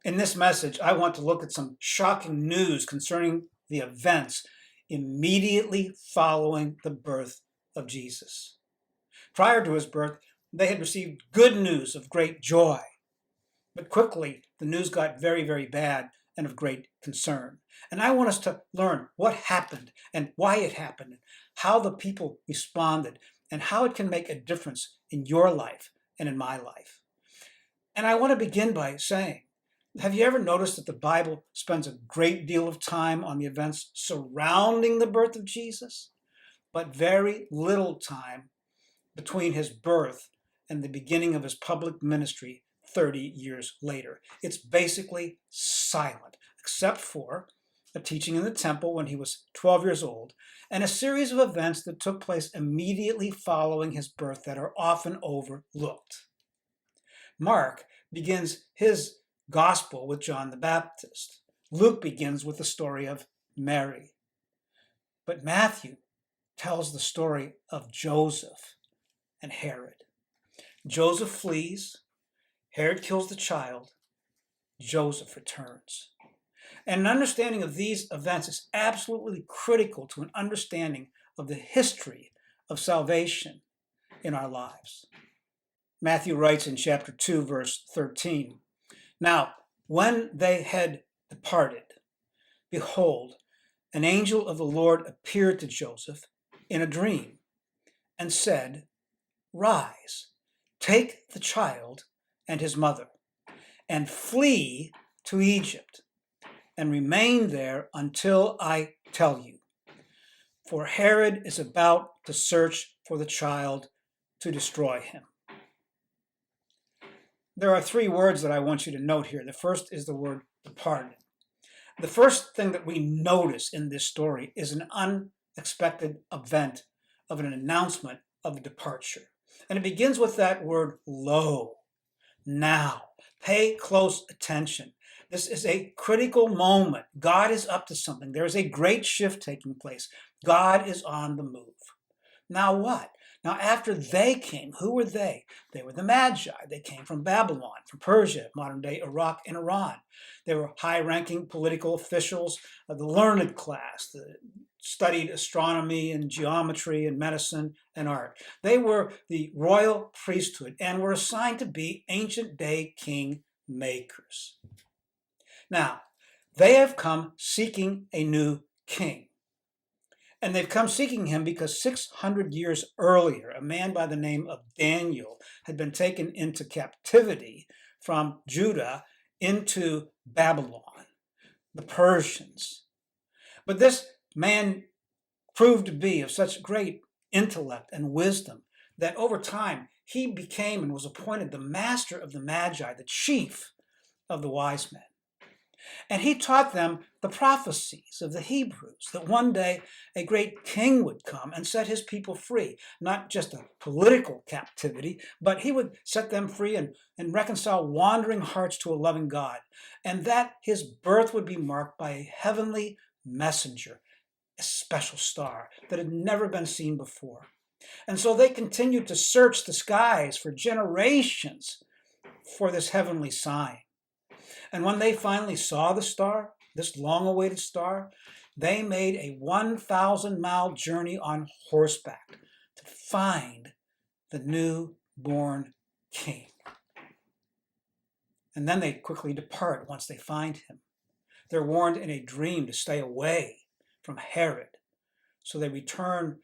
In this message, I want to look at some shocking news concerning the events immediately following the birth of Jesus. Prior to his birth, they had received good news of great joy, but quickly the news got very, very bad and of great concern. And I want us to learn what happened and why it happened, and how the people responded, and how it can make a difference in your life and in my life. And I want to begin by saying, have you ever noticed that the Bible spends a great deal of time on the events surrounding the birth of Jesus, but very little time between his birth and the beginning of his public ministry 30 years later? It's basically silent, except for a teaching in the temple when he was 12 years old, and a series of events that took place immediately following his birth that are often overlooked. Mark begins his gospel with John the Baptist. Luke begins with the story of Mary. But Matthew tells the story of Joseph and Herod. Joseph flees, Herod kills the child, Joseph returns. And an understanding of these events is absolutely critical to an understanding of the history of salvation in our lives. Matthew writes in chapter 2, verse 13, "Now, when they had departed, behold, an angel of the Lord appeared to Joseph in a dream and said, 'Rise, take the child and his mother, and flee to Egypt, and remain there until I tell you. For Herod is about to search for the child to destroy him.'" There are three words that I want you to note here. The first is the word departed. The first thing that we notice in this story is an unexpected event of an announcement of a departure. And it begins with that word, lo. Now, pay close attention. This is a critical moment. God is up to something. There is a great shift taking place. God is on the move. Now what? Now after they came, who were they? They were the Magi. They came from Babylon, from Persia, modern day Iraq and Iran. They were high-ranking political officials of the learned class that studied astronomy and geometry and medicine and art. They were the royal priesthood and were assigned to be ancient day king makers. Now, they have come seeking a new king. And they've come seeking him because 600 years earlier, a man by the name of Daniel had been taken into captivity from Judah into Babylon, the Persians. But this man proved to be of such great intellect and wisdom that over time he became and was appointed the master of the Magi, the chief of the wise men. And he taught them the prophecies of the Hebrews, that one day a great king would come and set his people free, not just a political captivity, but he would set them free and reconcile wandering hearts to a loving God, and that his birth would be marked by a heavenly messenger, a special star that had never been seen before. And so they continued to search the skies for generations for this heavenly sign. And when they finally saw the star, this long-awaited star, they made a 1,000-mile journey on horseback to find the newborn king. And then they quickly depart once they find him. They're warned in a dream to stay away from Herod. So they return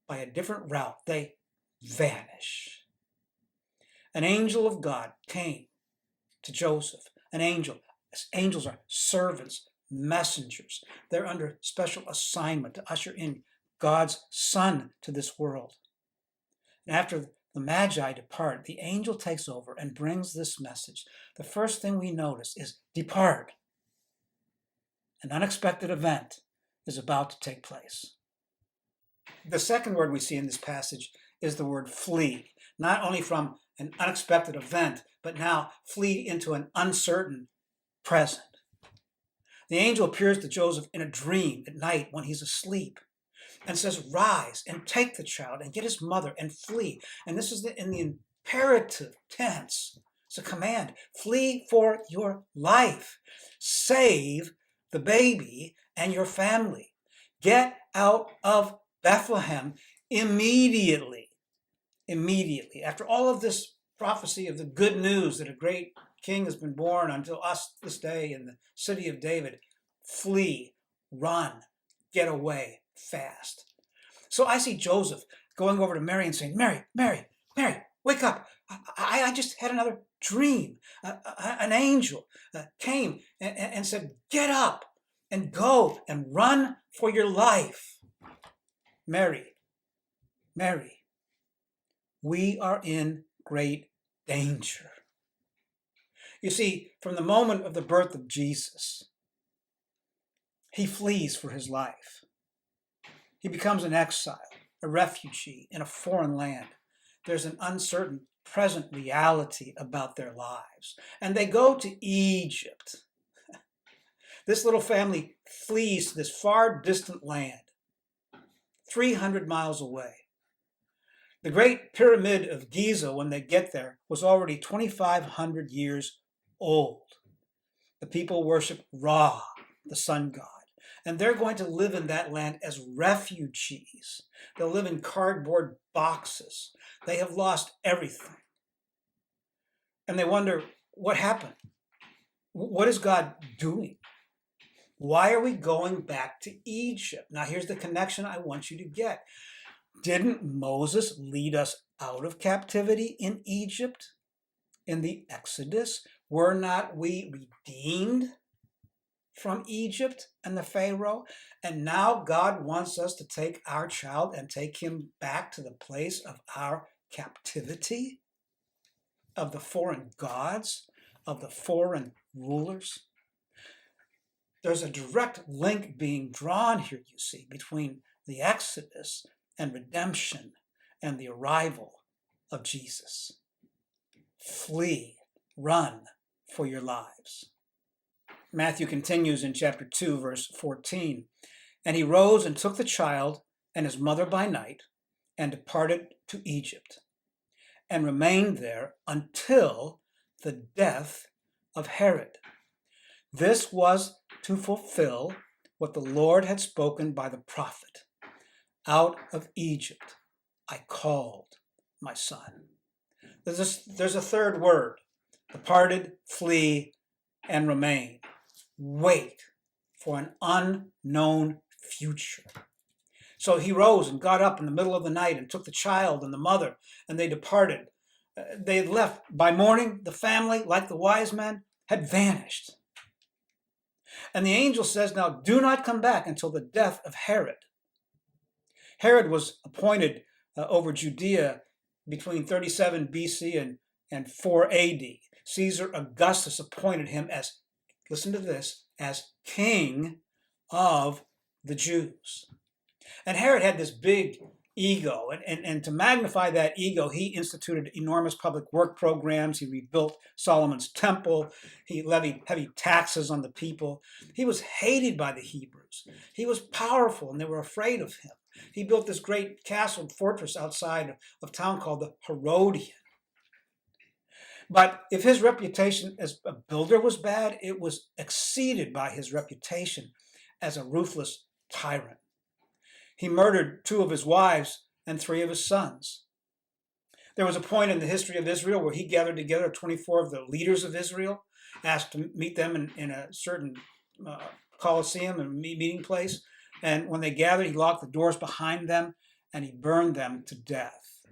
by a different route. They vanish. An angel of God came to Joseph. An angel. Angels are servants, messengers. They're under special assignment to usher in God's Son to this world. And after the Magi depart, the angel takes over and brings this message. The first thing we notice is depart. An unexpected event is about to take place. The second word we see in this passage is the word flee, not only from an unexpected event, but now flee into an uncertain present. The angel appears to Joseph in a dream at night when he's asleep and says, "Rise and take the child and get his mother and flee." And this is in the imperative tense. It's a command. Flee for your life. Save the baby and your family. Get out of Bethlehem immediately. Immediately. After all of this prophecy of the good news that a great king has been born unto us this day in the city of David, flee, run, get away fast. So I see Joseph going over to Mary and saying, Mary, Mary, Mary, wake up. I just had another dream. An angel came and said, get up and go and run for your life. Mary, Mary, we are in great danger. You see, from the moment of the birth of Jesus, he flees for his life. He becomes an exile, a refugee in a foreign land. There's an uncertain present reality about their lives. And they go to Egypt. This little family flees to this far distant land, 300 miles away. The Great Pyramid of Giza, when they get there, was already 2,500 years old. The people worship Ra, the sun god. And they're going to live in that land as refugees. They'll live in cardboard boxes. They have lost everything. And they wonder, what happened? What is God doing? Why are we going back to Egypt? Now, here's the connection I want you to get. Didn't Moses lead us out of captivity in Egypt? In the Exodus? Were not we redeemed from Egypt and the Pharaoh? And now God wants us to take our child and take him back to the place of our captivity, of the foreign gods, of the foreign rulers. There's a direct link being drawn here, you see, between the Exodus and redemption and the arrival of Jesus. Flee, run for your lives. Matthew continues in chapter 2, verse 14. And he rose and took the child and his mother by night and departed to Egypt and remained there until the death of Herod. This was to fulfill what the Lord had spoken by the prophet. Out of Egypt I called my son. There's a third word. Departed, flee, and remain. Wait for an unknown future. So he rose and got up in the middle of the night and took the child and the mother, and they departed. They had left. By morning, the family, like the wise men, had vanished. And the angel says, now do not come back until the death of Herod. Herod was appointed over Judea between 37 BC and 4 AD. Caesar Augustus appointed him as, listen to this, as king of the Jews. And Herod had this big ego, and to magnify that ego, he instituted enormous public work programs. He rebuilt Solomon's temple. He levied heavy taxes on the people. He was hated by the Hebrews. He was powerful, and they were afraid of him. He built this great castle and fortress outside of town called the Herodian. But if his reputation as a builder was bad, it was exceeded by his reputation as a ruthless tyrant. He murdered 2 of his wives and 3 of his sons. There was a point in the history of Israel where he gathered together 24 of the leaders of Israel, asked to meet them in a certain coliseum, a meeting place. And when they gathered, he locked the doors behind them and he burned them to death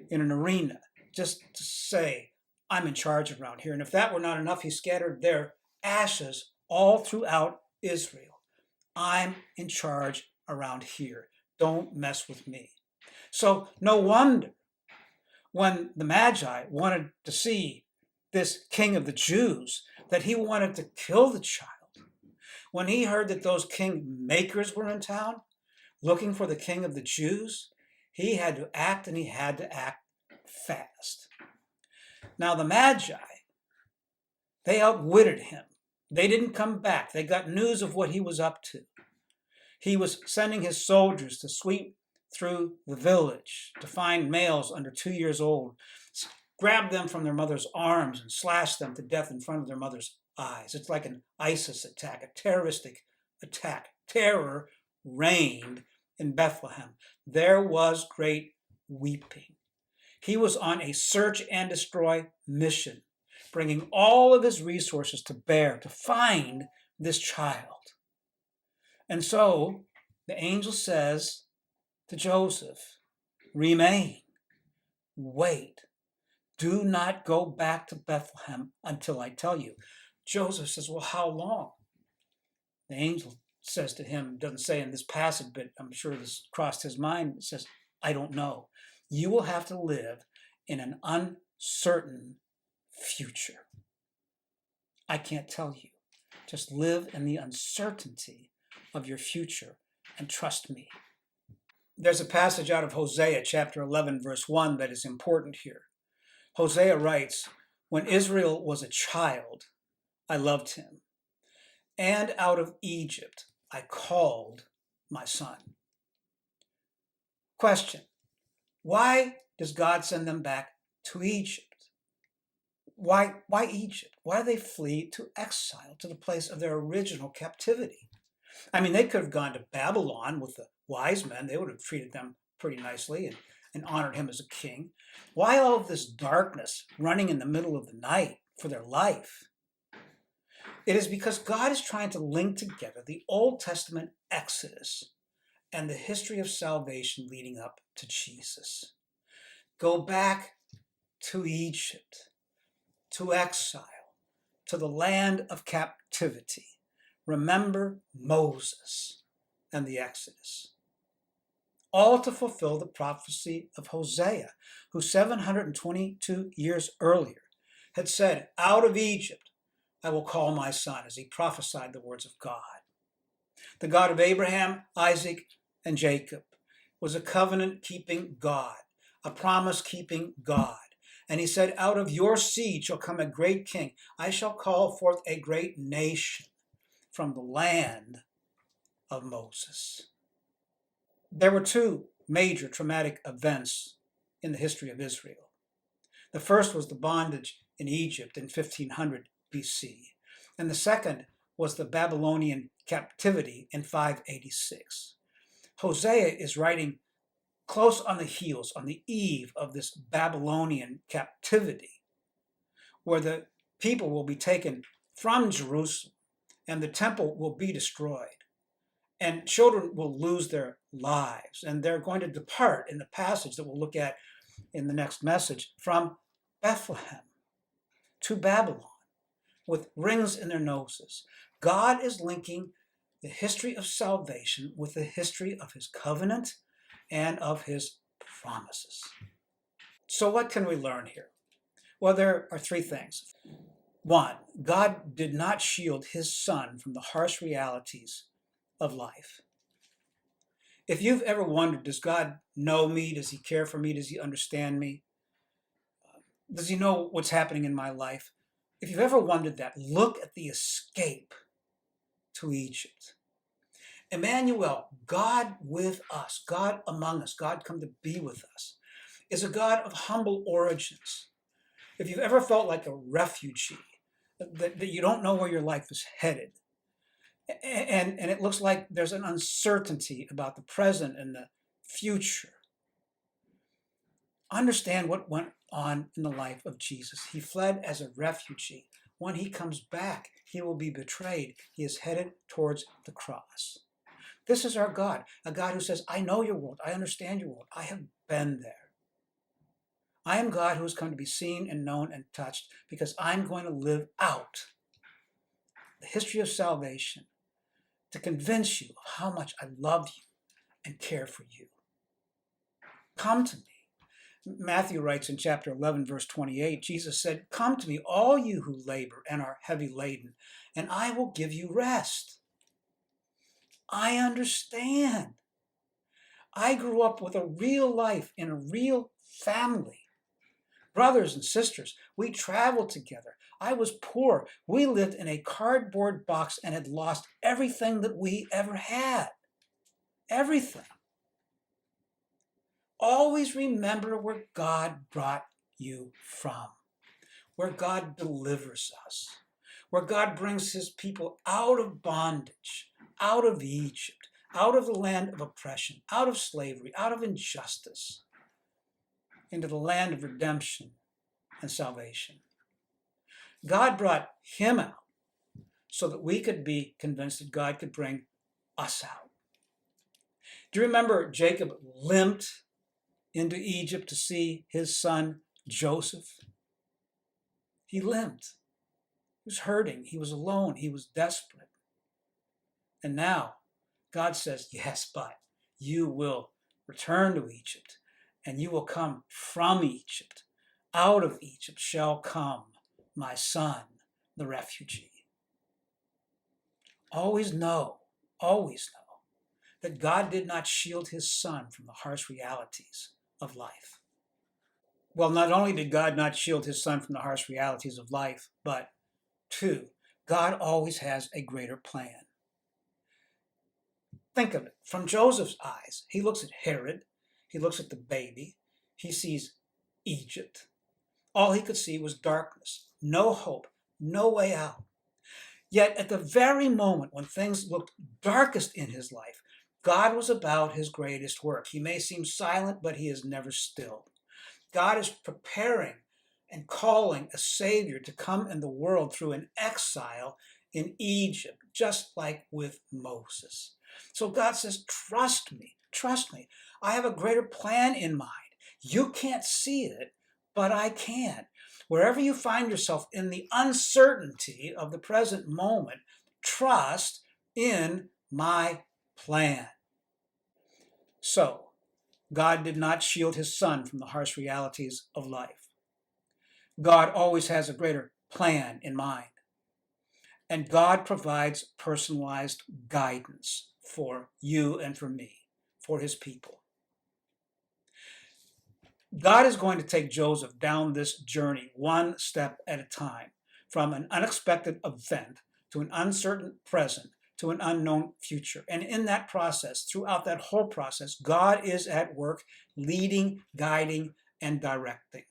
in an arena, just to say, I'm in charge around here. And if that were not enough, he scattered their ashes all throughout Israel. I'm in charge around here. Don't mess with me. So no wonder when the Magi wanted to see this king of the Jews, that he wanted to kill the child. When he heard that those kingmakers were in town looking for the king of the Jews, he had to act, and he had to act fast. Now the Magi, they outwitted him. They didn't come back. They got news of what he was up to. He was sending his soldiers to sweep through the village to find males under 2 years old, grab them from their mother's arms and slash them to death in front of their mother's eyes. It's like an ISIS attack, a terroristic attack. Terror reigned in Bethlehem. There was great weeping. He was on a search and destroy mission, bringing all of his resources to bear to find this child. And so the angel says to Joseph, remain, wait, do not go back to Bethlehem until I tell you. Joseph says, well, how long? The angel says to him, doesn't say in this passage, but I'm sure this crossed his mind, it says, I don't know. You will have to live in an uncertain future. I can't tell you. Just live in the uncertainty of your future and trust me. There's a passage out of Hosea chapter 11, verse 1 that is important here. Hosea writes, when Israel was a child, I loved him. And out of Egypt, I called my son. Question, why does God send them back to Egypt? Why Egypt? Why do they flee to exile, to the place of their original captivity? I mean, they could have gone to Babylon with the wise men. They would have treated them pretty nicely and honored him as a king. Why all of this darkness running in the middle of the night for their life? It is because God is trying to link together the Old Testament Exodus and the history of salvation leading up to Jesus. Go back to Egypt, to exile, to the land of captivity. Remember Moses and the Exodus. All to fulfill the prophecy of Hosea, who 722 years earlier had said, out of Egypt I will call my son, as he prophesied the words of God. The God of Abraham, Isaac, and Jacob was a covenant-keeping God, a promise-keeping God. And he said, out of your seed shall come a great king. I shall call forth a great nation from the land of Moses. There were two major traumatic events in the history of Israel. The first was the bondage in Egypt in 1500 BC, and the second was the Babylonian captivity in 586. Hosea is writing close on the heels, on the eve of this Babylonian captivity, where the people will be taken from Jerusalem and the temple will be destroyed, and children will lose their lives, and they're going to depart in the passage that we'll look at in the next message from Bethlehem to Babylon with rings in their noses. God is linking the history of salvation with the history of his covenant and of his promises. So what can we learn here? Well, there are three things. One, God did not shield his son from the harsh realities of life. If you've ever wondered, does God know me? Does he care for me? Does he understand me? Does he know what's happening in my life? If you've ever wondered that, look at the escape to Egypt. Emmanuel, God with us, God among us, God come to be with us, is a God of humble origins. If you've ever felt like a refugee, that you don't know where your life is headed, and it looks like there's an uncertainty about the present and the future, understand what went on in the life of Jesus. He fled as a refugee. When he comes back, he will be betrayed. He is headed towards the cross. This is our God, a God who says, I know your world. I understand your world. I have been there. I am God who has come to be seen and known and touched because I'm going to live out the history of salvation to convince you of how much I love you and care for you. Come to me. Matthew writes in chapter 11, verse 28, Jesus said, come to me, all you who labor and are heavy laden, and I will give you rest. I understand. I grew up with a real life in a real family. Brothers and sisters, we traveled together. I was poor. We lived in a cardboard box and had lost everything that we ever had. Everything. Always remember where God brought you from, where God delivers us, where God brings his people out of bondage, out of Egypt, out of the land of oppression, out of slavery, out of injustice, into the land of redemption and salvation. God brought him out so that we could be convinced that God could bring us out. Do you remember Jacob limped into Egypt to see his son Joseph? He limped. He was hurting. He was alone. He was desperate. And now God says, yes, but you will return to Egypt, and you will come from Egypt. Out of Egypt shall come my son, the refugee. Always know that God did not shield his son from the harsh realities of life. Well, not only did God not shield his son from the harsh realities of life, but two, God always has a greater plan. Think of it. From Joseph's eyes, he looks at Herod, he looks at the baby, he sees Egypt. All he could see was darkness, no hope, no way out. Yet at the very moment when things looked darkest in his life, God was about his greatest work. He may seem silent, but he is never still. God is preparing and calling a Savior to come in the world through an exile in Egypt, just like with Moses. So God says, trust me. I have a greater plan in mind. You can't see it, but I can. Wherever you find yourself in the uncertainty of the present moment, trust in my plan. So, God did not shield his son from the harsh realities of life. God always has a greater plan in mind. And God provides personalized guidance for you and for me, for his people. God is going to take Joseph down this journey one step at a time, from an unexpected event to an uncertain present to an unknown future. And in that process, throughout that whole process, God is at work leading, guiding, and directing.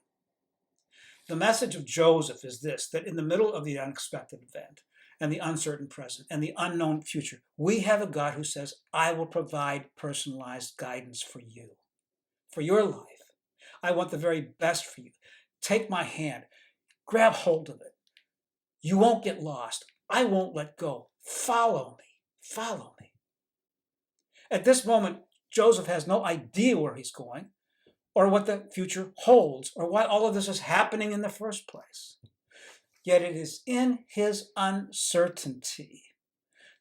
The message of Joseph is this, that in the middle of the unexpected event and the uncertain present and the unknown future, we have a God who says, I will provide personalized guidance for you, for your life. I want the very best for you. Take my hand, grab hold of it. You won't get lost. I won't let go. Follow me. At this moment, Joseph has no idea where he's going or what the future holds or why all of this is happening in the first place. Yet it is in his uncertainty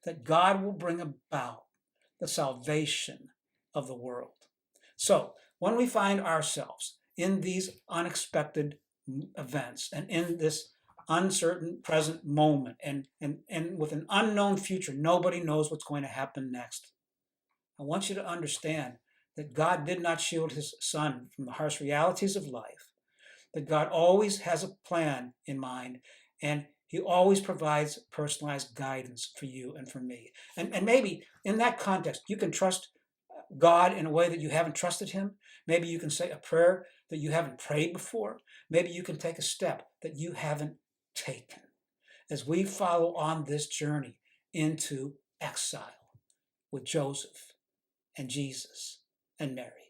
that God will bring about the salvation of the world. So when we find ourselves in these unexpected events and in this uncertain present moment and with an unknown future, nobody knows what's going to happen next. I want you to understand that God did not shield his son from the harsh realities of life, that God always has a plan in mind, and he always provides personalized guidance for you and for me. And maybe in that context, you can trust God in a way that you haven't trusted him. Maybe you can say a prayer that you haven't prayed before. Maybe you can take a step that you haven't taken as we follow on this journey into exile with Joseph and Jesus and Mary.